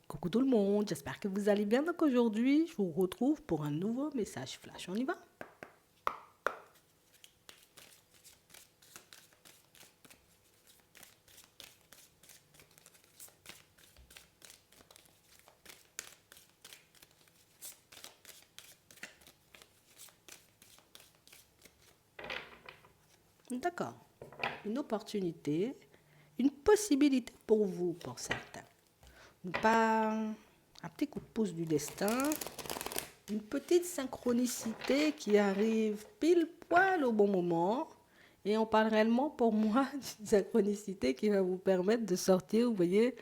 Coucou tout le monde, j'espère que vous allez bien. Donc aujourd'hui, je vous retrouve pour un nouveau message flash. On y va? D'accord. Une opportunité, une possibilité pour vous, pour certains. Pas un petit coup de pouce du destin, une petite synchronicité qui arrive pile poil au bon moment. Et on parle réellement pour moi d'une synchronicité qui va vous permettre de sortir, vous voyez,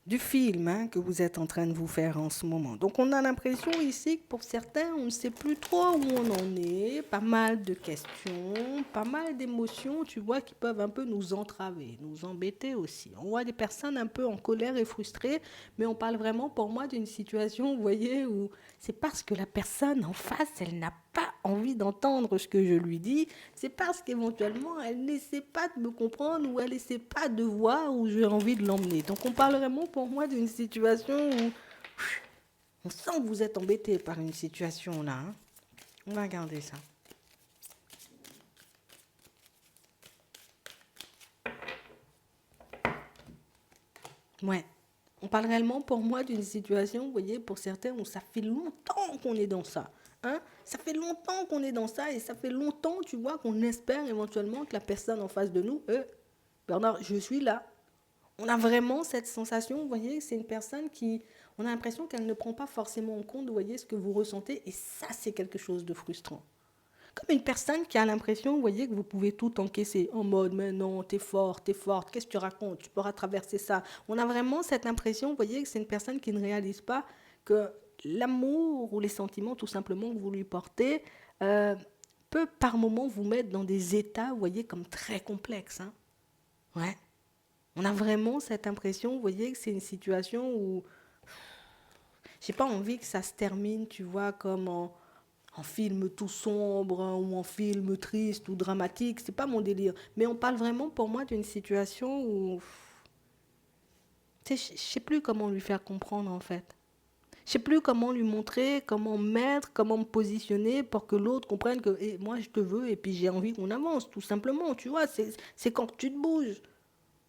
du film que vous êtes en train de vous faire en ce moment. Donc on a l'impression ici que pour certains, on ne sait plus trop où on en est, pas mal de questions, pas mal d'émotions, tu vois, qui peuvent un peu nous entraver, nous embêter aussi. On voit des personnes un peu en colère et frustrées, mais on parle vraiment pour moi d'une situation, vous voyez, où c'est parce que la personne en face, elle n'a pas envie d'entendre ce que je lui dis, c'est parce qu'éventuellement, elle n'essaie pas de me comprendre ou elle n'essaie pas de voir où j'ai envie de l'emmener. Donc on parle vraiment pour moi d'une situation où on sent que vous êtes embêté par une situation là. On va regarder ça. Ouais. On parle réellement pour moi d'une situation, vous voyez, pour certains où ça fait longtemps qu'on est dans ça. Hein? Ça fait longtemps qu'on est dans ça et ça fait longtemps, tu vois, qu'on espère éventuellement que la personne en face de nous, Bernard, je suis là. On a vraiment cette sensation, vous voyez, c'est une personne qui, on a l'impression qu'elle ne prend pas forcément en compte, vous voyez, ce que vous ressentez, et ça, c'est quelque chose de frustrant. Comme une personne qui a l'impression, vous voyez, que vous pouvez tout encaisser, en mode, mais non, t'es forte, qu'est-ce que tu racontes, tu pourras traverser ça. On a vraiment cette impression, vous voyez, que c'est une personne qui ne réalise pas que l'amour ou les sentiments, tout simplement, que vous lui portez, euh, peut par moments vous mettre dans des états, vous voyez, comme très complexes. Hein. Ouais. On a vraiment cette impression, vous voyez, que c'est une situation où j'ai pas envie que ça se termine, tu vois, comme en film tout sombre hein, ou en film triste ou dramatique. C'est pas mon délire. Mais on parle vraiment pour moi d'une situation où je sais plus comment lui faire comprendre en fait. Je sais plus comment lui montrer, comment mettre, comment me positionner pour que l'autre comprenne que moi je te veux et puis j'ai envie qu'on avance, tout simplement. Tu vois, c'est quand tu te bouges.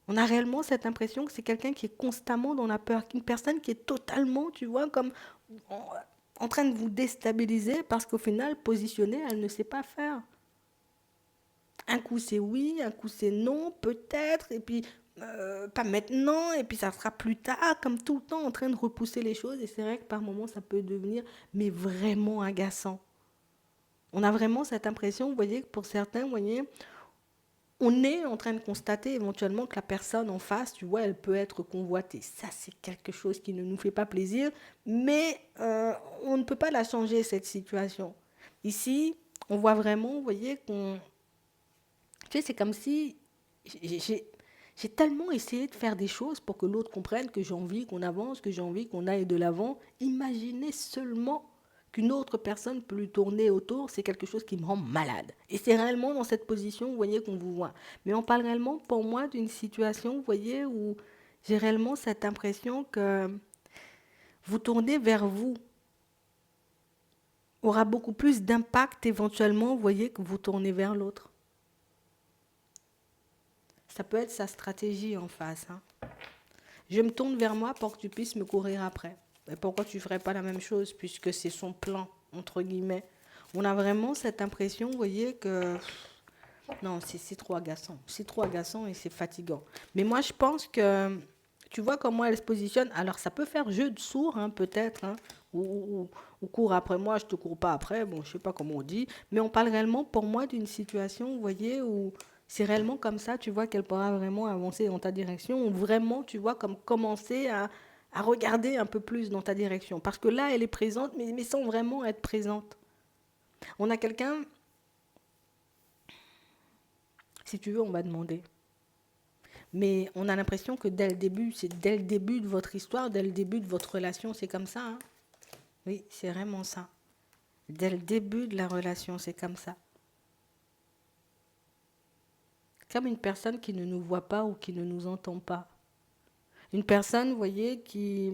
On a réellement cette impression que c'est quelqu'un qui est constamment dans la peur, une personne qui est totalement, tu vois, comme en, en train de vous déstabiliser parce qu'au final, positionnée, elle ne sait pas faire. Un coup c'est oui, un coup c'est non, peut-être, et puis pas maintenant, et puis ça sera plus tard, comme tout le temps en train de repousser les choses. Et c'est vrai que par moments, ça peut devenir, mais vraiment agaçant. On a vraiment cette impression, vous voyez, que pour certains, vous voyez, on est en train de constater éventuellement que la personne en face, tu vois, elle peut être convoitée. Ça, c'est quelque chose qui ne nous fait pas plaisir, mais on ne peut pas la changer, cette situation. Ici, on voit vraiment, vous voyez, qu'on... Tu sais, c'est comme si j'ai tellement essayé de faire des choses pour que l'autre comprenne que j'ai envie qu'on avance, que j'ai envie qu'on aille de l'avant. Imaginez seulement qu'une autre personne peut lui tourner autour, c'est quelque chose qui me rend malade. Et c'est réellement dans cette position, vous voyez, qu'on vous voit. Mais on parle réellement, pour moi, d'une situation, vous voyez, où j'ai réellement cette impression que vous tournez vers vous aura beaucoup plus d'impact éventuellement, vous voyez, que vous tournez vers l'autre. Ça peut être sa stratégie en face. Hein. Je me tourne vers moi pour que tu puisses me courir après. Et pourquoi tu ne ferais pas la même chose puisque c'est son plan, entre guillemets. On a vraiment cette impression, vous voyez, que non, c'est trop agaçant. C'est trop agaçant et c'est fatigant. Mais moi, je pense que tu vois comment elle se positionne. Alors, ça peut faire jeu de sourd, hein, peut-être, hein, ou cours après moi, je te cours pas après. Bon, je sais pas comment on dit. Mais on parle réellement, pour moi, d'une situation, vous voyez, où c'est réellement comme ça, tu vois, qu'elle pourra vraiment avancer dans ta direction, ou vraiment, tu vois, comme commencer à regarder un peu plus dans ta direction. Parce que là, elle est présente, mais sans vraiment être présente. On a quelqu'un, si tu veux, on va demander. Mais on a l'impression que dès le début, c'est dès le début de votre histoire, dès le début de votre relation, c'est comme ça. Hein. Oui, c'est vraiment ça. Dès le début de la relation, c'est comme ça. Comme une personne qui ne nous voit pas ou qui ne nous entend pas. Une personne, vous voyez, qui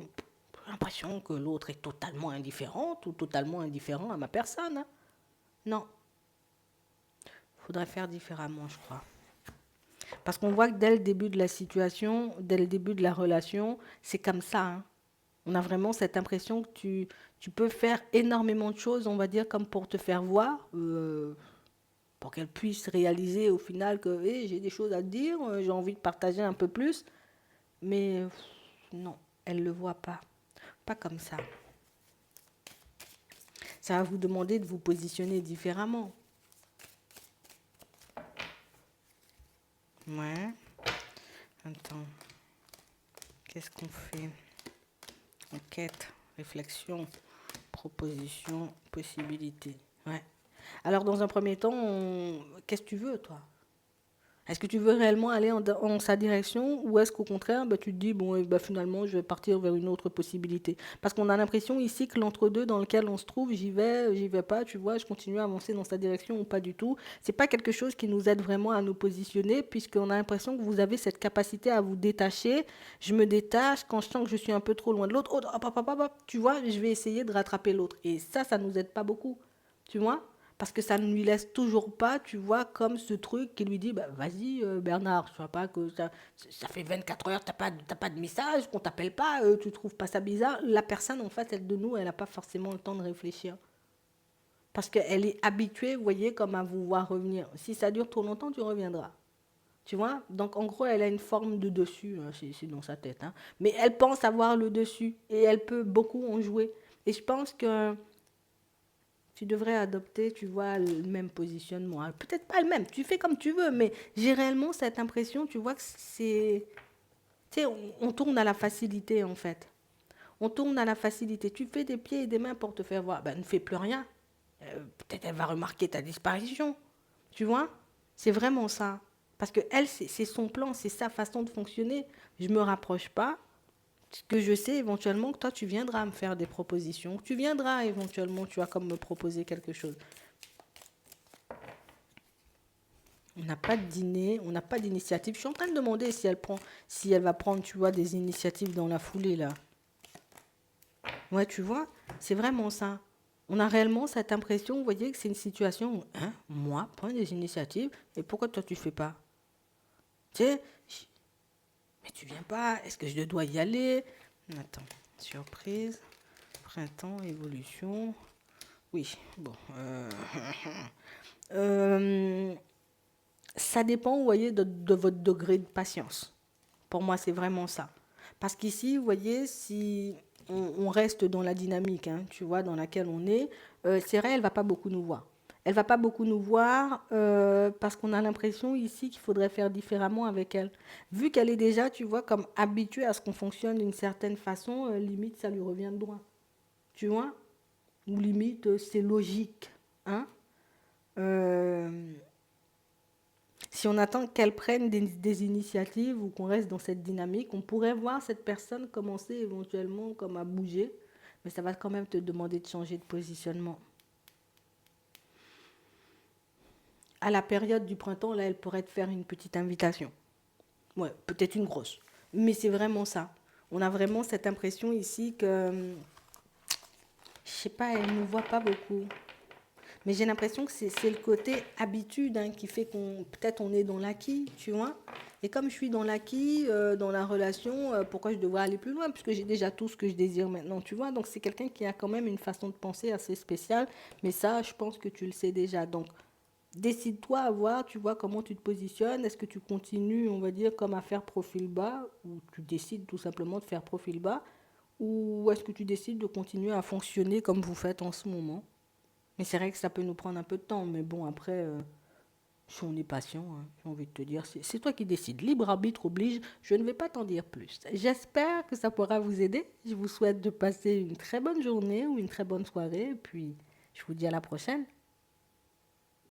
a l'impression que l'autre est totalement indifférente ou totalement indifférent à ma personne, hein. Non, il faudrait faire différemment, je crois. Parce qu'on voit que dès le début de la situation, dès le début de la relation, c'est comme ça, hein. On a vraiment cette impression que tu peux faire énormément de choses, on va dire, comme pour te faire voir, pour qu'elle puisse réaliser au final que hey, j'ai des choses à te dire, j'ai envie de partager un peu plus. Mais non, elle ne le voit pas. Pas comme ça. Ça va vous demander de vous positionner différemment. Ouais. Attends. Qu'est-ce qu'on fait? Enquête, réflexion, proposition, possibilité. Ouais. Alors, dans un premier temps, qu'est-ce que tu veux, toi? Est-ce que tu veux réellement aller en sa direction ou est-ce qu'au contraire, bah, tu te dis, bon, finalement, je vais partir vers une autre possibilité? Parce qu'on a l'impression ici que l'entre-deux dans lequel on se trouve, j'y vais pas, tu vois, je continue à avancer dans sa direction ou pas du tout. C'est pas quelque chose qui nous aide vraiment à nous positionner puisqu'on a l'impression que vous avez cette capacité à vous détacher. Je me détache quand je sens que je suis un peu trop loin de l'autre. Oh, hop, hop, hop, hop, tu vois, je vais essayer de rattraper l'autre. Et ça nous aide pas beaucoup, tu vois? Parce que ça ne lui laisse toujours pas, tu vois, comme ce truc qui lui dit, bah, vas-y Bernard, tu vois pas que ça fait 24 heures, t'as pas de message, qu'on t'appelle pas, tu trouves pas ça bizarre. La personne en face, elle de nous, elle n'a pas forcément le temps de réfléchir. Parce qu'elle est habituée, vous voyez, comme à vous voir revenir. Si ça dure trop longtemps, tu reviendras. Tu vois? Donc en gros, elle a une forme de dessus, hein, c'est dans sa tête, hein. Mais elle pense avoir le dessus et elle peut beaucoup en jouer. Et je pense que tu devrais adopter, tu vois, le même positionnement. Peut-être pas le même, tu fais comme tu veux, mais j'ai réellement cette impression, tu vois, que c'est... Tu sais, on tourne à la facilité, en fait. On tourne à la facilité. Tu fais des pieds et des mains pour te faire voir. Ben, ne fais plus rien. Peut-être elle va remarquer ta disparition. Tu vois? C'est vraiment ça. Parce que elle, c'est son plan, c'est sa façon de fonctionner. Je me rapproche pas. Ce que je sais éventuellement que toi, tu viendras me faire des propositions. Tu viendras éventuellement, tu vois, comme me proposer quelque chose. On n'a pas de dîner, on n'a pas d'initiative. Je suis en train de demander si elle va prendre, tu vois, des initiatives dans la foulée, là. Ouais, tu vois, c'est vraiment ça. On a réellement cette impression, vous voyez, que c'est une situation où, hein, moi, prends des initiatives, et pourquoi toi, tu fais pas? Tu sais, mais tu viens pas, est-ce que je dois y aller? Attends, surprise, printemps, évolution. Oui, bon. Euh, ça dépend, vous voyez, de votre degré de patience. Pour moi, c'est vraiment ça. Parce qu'ici, vous voyez, si on reste dans la dynamique, hein, tu vois, dans laquelle on est, c'est vrai, elle va pas beaucoup nous voir. Elle va pas beaucoup nous voir parce qu'on a l'impression ici qu'il faudrait faire différemment avec elle. Vu qu'elle est déjà, tu vois, comme habituée à ce qu'on fonctionne d'une certaine façon, limite, ça lui revient de droit. Tu vois? Ou limite, c'est logique. Hein? Euh, Si on attend qu'elle prenne des initiatives ou qu'on reste dans cette dynamique, on pourrait voir cette personne commencer éventuellement comme à bouger, mais ça va quand même te demander de changer de positionnement. À la période du printemps, là, elle pourrait te faire une petite invitation. Ouais, peut-être une grosse. Mais c'est vraiment ça. On a vraiment cette impression ici que, je sais pas, elle ne nous voit pas beaucoup. Mais j'ai l'impression que c'est le côté habitude, hein, qui fait qu'on peut-être on est dans l'acquis, tu vois. Et comme je suis dans l'acquis, dans la relation, pourquoi je devrais aller plus loin puisque j'ai déjà tout ce que je désire maintenant, tu vois. Donc c'est quelqu'un qui a quand même une façon de penser assez spéciale. Mais ça, je pense que tu le sais déjà. Donc décide-toi à voir, tu vois, comment tu te positionnes. Est-ce que tu continues, on va dire, comme à faire profil bas ou tu décides tout simplement de faire profil bas ou est-ce que tu décides de continuer à fonctionner comme vous faites en ce moment? Mais c'est vrai que ça peut nous prendre un peu de temps. Mais bon, après, si on est patient, hein, j'ai envie de te dire, c'est toi qui décides. Libre arbitre oblige. Je ne vais pas t'en dire plus. J'espère que ça pourra vous aider. Je vous souhaite de passer une très bonne journée ou une très bonne soirée. Et puis, je vous dis à la prochaine.